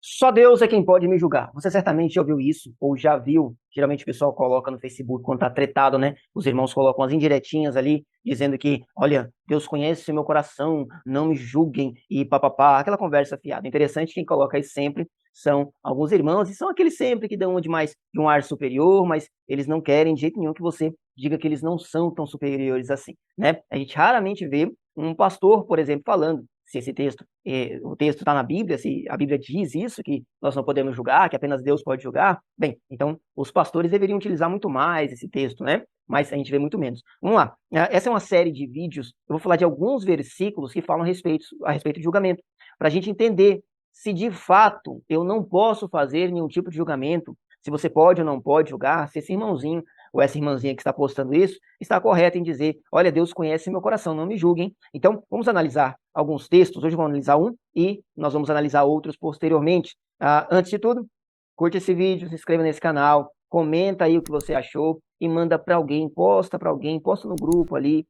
Só Deus é quem pode me julgar. Você certamente já ouviu isso, ou já viu. Geralmente o pessoal coloca no Facebook quando tá tretado, né? Os irmãos colocam as indiretinhas ali, dizendo que, olha, Deus conhece o meu coração, não me julguem, e papapá, aquela conversa fiada. Interessante, quem coloca isso sempre são alguns irmãos, e são aqueles sempre que dão de um ar superior, mas eles não querem de jeito nenhum que você diga que eles não são tão superiores assim, né? A gente raramente vê um pastor, por exemplo, falando se esse texto, o texto está na Bíblia, se a Bíblia diz isso, que nós não podemos julgar, que apenas Deus pode julgar, bem, então os pastores deveriam utilizar muito mais esse texto, né? Mas a gente vê muito menos. Vamos lá. Essa é uma série de vídeos, eu vou falar de alguns versículos que falam a respeito de julgamento, para a gente entender se de fato eu não posso fazer nenhum tipo de julgamento, se você pode ou não pode julgar, se esse irmãozinho ou essa irmãzinha que está postando isso está correta em dizer, olha, Deus conhece meu coração, não me julguem. Então, vamos analisar alguns textos, hoje vamos analisar um e nós vamos analisar outros posteriormente. Antes de tudo, curte esse vídeo, se inscreva nesse canal, comenta aí o que você achou e manda para alguém, posta no grupo ali,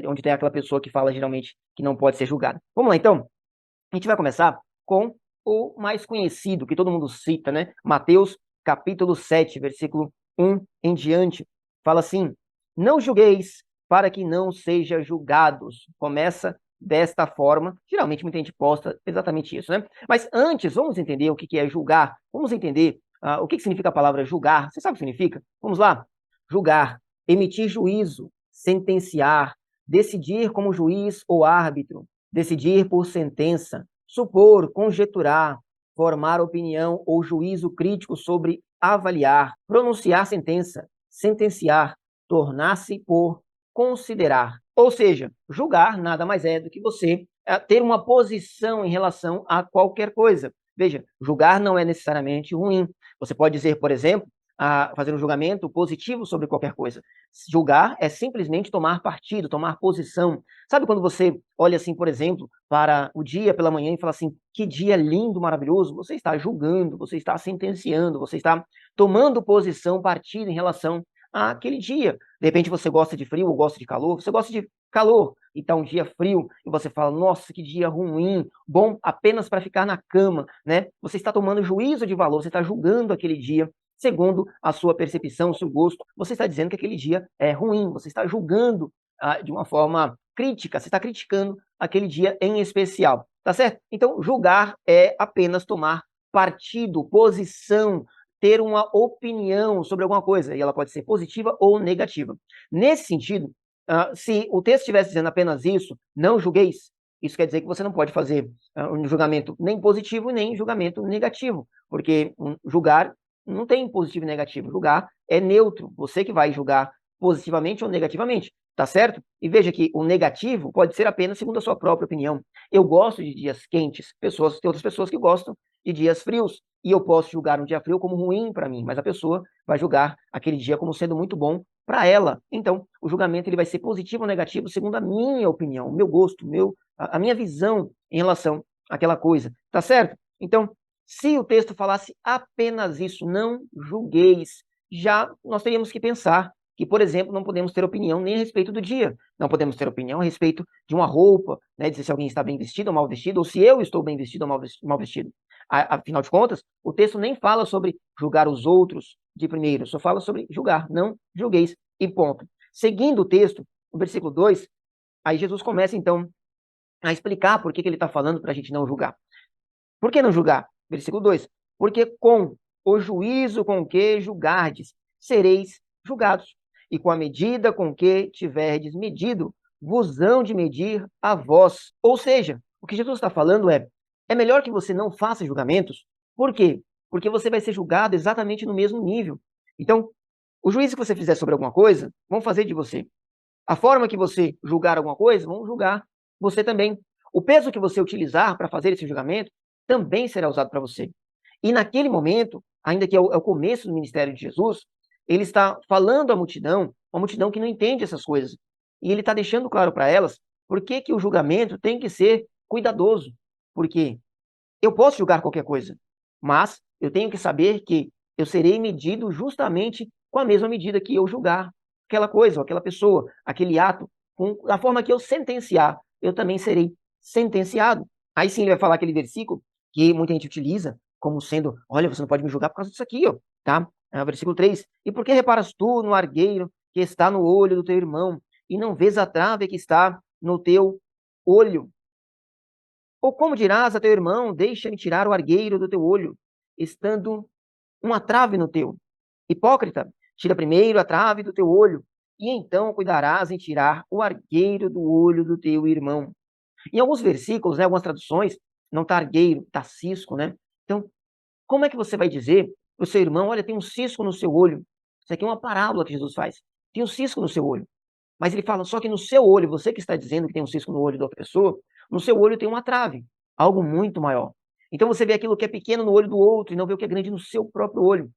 onde tem aquela pessoa que fala geralmente que não pode ser julgada. Vamos lá então? A gente vai começar com o mais conhecido, que todo mundo cita, né? Mateus capítulo 7, versículo 1 em diante. Fala assim, não julgueis para que não sejam julgados. Começa desta forma. Geralmente muita gente posta exatamente isso, né? Mas antes, vamos entender o que é julgar. Vamos entender o que significa a palavra julgar. Você sabe o que significa? Vamos lá. Julgar, emitir juízo, sentenciar, decidir como juiz ou árbitro, decidir por sentença, supor, conjecturar, formar opinião ou juízo crítico sobre avaliar, pronunciar sentença, sentenciar, tornar-se por considerar. Ou seja, julgar nada mais é do que você ter uma posição em relação a qualquer coisa. Veja, julgar não é necessariamente ruim. Você pode dizer, por exemplo, fazer um julgamento positivo sobre qualquer coisa. Julgar é simplesmente tomar partido, tomar posição. Sabe quando você olha assim, por exemplo, para o dia pela manhã e fala assim, que dia lindo, maravilhoso? Você está julgando, você está sentenciando, você está tomando posição, partido em relação àquele dia. De repente você gosta de frio ou gosta de calor, você gosta de calor e está um dia frio e você fala, nossa, que dia ruim, bom apenas para ficar na cama, né? Você está tomando juízo de valor, você está julgando aquele dia segundo a sua percepção, o seu gosto, você está dizendo que aquele dia é ruim, você está julgando de uma forma crítica, você está criticando aquele dia em especial, tá certo? Então, julgar é apenas tomar partido, posição, ter uma opinião sobre alguma coisa, e ela pode ser positiva ou negativa. Nesse sentido, se o texto estivesse dizendo apenas isso, não julgueis, isso quer dizer que você não pode fazer um julgamento nem positivo nem julgamento negativo, porque julgar não tem positivo e negativo. Julgar é neutro. Você que vai julgar positivamente ou negativamente, tá certo? E veja que o negativo pode ser apenas segundo a sua própria opinião. Eu gosto de dias quentes, tem outras pessoas que gostam de dias frios. E eu posso julgar um dia frio como ruim para mim, mas a pessoa vai julgar aquele dia como sendo muito bom para ela. Então, o julgamento ele vai ser positivo ou negativo segundo a minha opinião, o meu gosto, a minha visão em relação àquela coisa, tá certo? Então, se o texto falasse apenas isso, não julgueis, já nós teríamos que pensar que, por exemplo, não podemos ter opinião nem a respeito do dia, não podemos ter opinião a respeito de uma roupa, né, dizer se alguém está bem vestido ou mal vestido, ou se eu estou bem vestido ou mal vestido. Afinal de contas, o texto nem fala sobre julgar os outros de primeiro, só fala sobre julgar, não julgueis, e ponto. Seguindo o texto, no versículo 2, aí Jesus começa então a explicar por que ele está falando para a gente não julgar. Por que não julgar? Versículo 2. Porque com o juízo com que julgardes, sereis julgados. E com a medida com que tiverdes medido, vos hão de medir a vós. Ou seja, o que Jesus está falando é melhor que você não faça julgamentos. Por quê? Porque você vai ser julgado exatamente no mesmo nível. Então, o juízo que você fizer sobre alguma coisa, vão fazer de você. A forma que você julgar alguma coisa, vão julgar você também. O peso que você utilizar para fazer esse julgamento também será usado para você. E naquele momento, ainda que é o começo do ministério de Jesus, ele está falando à multidão, uma multidão que não entende essas coisas. E ele está deixando claro para elas por que o julgamento tem que ser cuidadoso. Porque eu posso julgar qualquer coisa, mas eu tenho que saber que eu serei medido justamente com a mesma medida que eu julgar aquela coisa, aquela pessoa, aquele ato, com a forma que eu sentenciar, eu também serei sentenciado. Aí sim ele vai falar aquele versículo que muita gente utiliza como sendo, olha, você não pode me julgar por causa disso aqui, ó, tá? Versículo 3. E por que reparas tu no argueiro que está no olho do teu irmão, e não vês a trave que está no teu olho? Ou como dirás a teu irmão, deixa-me tirar o argueiro do teu olho, estando uma trave no teu? Hipócrita, tira primeiro a trave do teu olho, e então cuidarás em tirar o argueiro do olho do teu irmão. Em alguns versículos, né, algumas traduções, não está argueiro, está cisco, né? Então, como é que você vai dizer para o seu irmão, olha, tem um cisco no seu olho? Isso aqui é uma parábola que Jesus faz. Tem um cisco no seu olho. Mas ele fala, só que no seu olho, você que está dizendo que tem um cisco no olho da outra pessoa, no seu olho tem uma trave, algo muito maior. Então você vê aquilo que é pequeno no olho do outro e não vê o que é grande no seu próprio olho.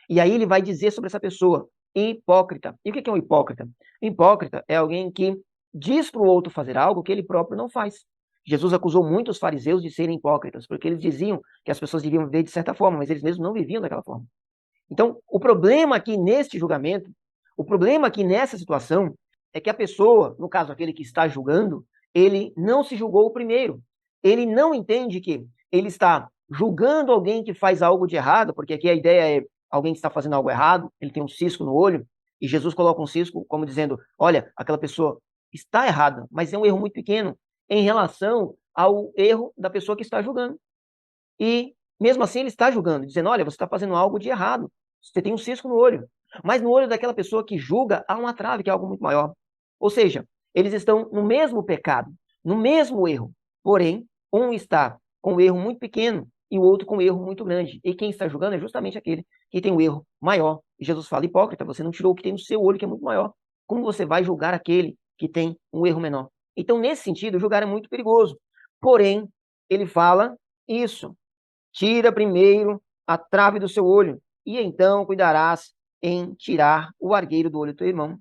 E aí ele vai dizer sobre essa pessoa, hipócrita. E o que é um hipócrita? Hipócrita é alguém que diz para o outro fazer algo que ele próprio não faz. Jesus acusou muitos fariseus de serem hipócritas, porque eles diziam que as pessoas deviam viver de certa forma, mas eles mesmos não viviam daquela forma. Então, o problema aqui neste julgamento, o problema aqui nessa situação, é que a pessoa, no caso aquele que está julgando, ele não se julgou primeiro. Ele não entende que ele está julgando alguém que faz algo de errado, porque aqui a ideia é alguém que está fazendo algo errado, ele tem um cisco no olho, e Jesus coloca um cisco como dizendo, olha, aquela pessoa está errada, mas é um erro muito pequeno em relação ao erro da pessoa que está julgando. E mesmo assim ele está julgando, dizendo, olha, você está fazendo algo de errado, você tem um cisco no olho. Mas no olho daquela pessoa que julga, há uma trave, que é algo muito maior. Ou seja, eles estão no mesmo pecado, no mesmo erro. Porém, um está com um erro muito pequeno e o outro com um erro muito grande. E quem está julgando é justamente aquele que tem um erro maior. E Jesus fala, hipócrita, você não tirou o que tem no seu olho, que é muito maior. Como você vai julgar aquele que tem um erro menor? Então, nesse sentido, julgar é muito perigoso. Porém, ele fala isso. Tira primeiro a trave do seu olho, e então cuidarás em tirar o argueiro do olho do teu irmão.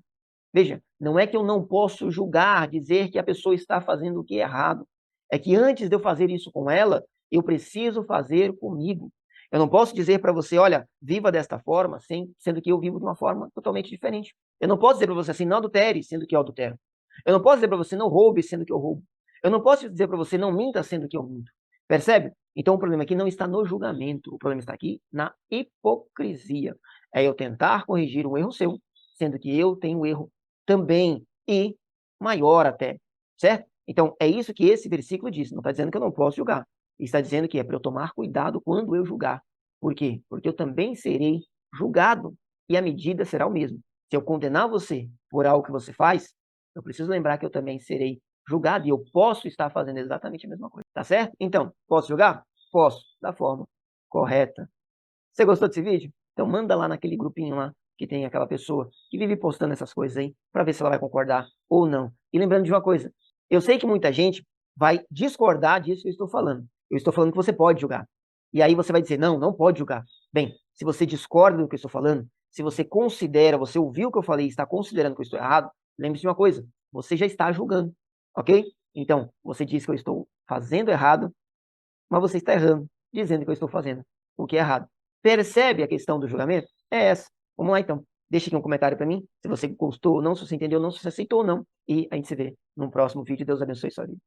Veja, não é que eu não posso julgar, dizer que a pessoa está fazendo o que é errado. É que antes de eu fazer isso com ela, eu preciso fazer comigo. Eu não posso dizer para você, olha, viva desta forma, sendo que eu vivo de uma forma totalmente diferente. Eu não posso dizer para você assim, não adultere, sendo que eu adultero. Eu não posso dizer para você, não roube, sendo que eu roubo. Eu não posso dizer para você, não minta, sendo que eu minto. Percebe? Então o problema aqui não está no julgamento, o problema está aqui na hipocrisia. É eu tentar corrigir um erro seu, sendo que eu tenho um erro também e maior até, certo? Então é isso que esse versículo diz. Não está dizendo que eu não posso julgar. Está dizendo que é para eu tomar cuidado quando eu julgar. Por quê? Porque eu também serei julgado e a medida será o mesmo. Se eu condenar você por algo que você faz, eu preciso lembrar que eu também serei julgado e eu posso estar fazendo exatamente a mesma coisa. Tá certo? Então, posso julgar? Posso, da forma correta. Você gostou desse vídeo? Então manda lá naquele grupinho lá que tem aquela pessoa que vive postando essas coisas aí para ver se ela vai concordar ou não. E lembrando de uma coisa, eu sei que muita gente vai discordar disso que eu estou falando. Eu estou falando que você pode julgar. E aí você vai dizer, não, não pode julgar. Bem, se você discorda do que eu estou falando, se você considera, você ouviu o que eu falei e está considerando que eu estou errado, lembre-se de uma coisa, você já está julgando, ok? Então, você diz que eu estou fazendo errado, mas você está errando, dizendo que eu estou fazendo o que é errado. Percebe a questão do julgamento? É essa. Vamos lá então. Deixa aqui um comentário para mim, se você gostou ou não, se você entendeu ou não, se você aceitou ou não. E a gente se vê no próximo vídeo. Deus abençoe sua vida.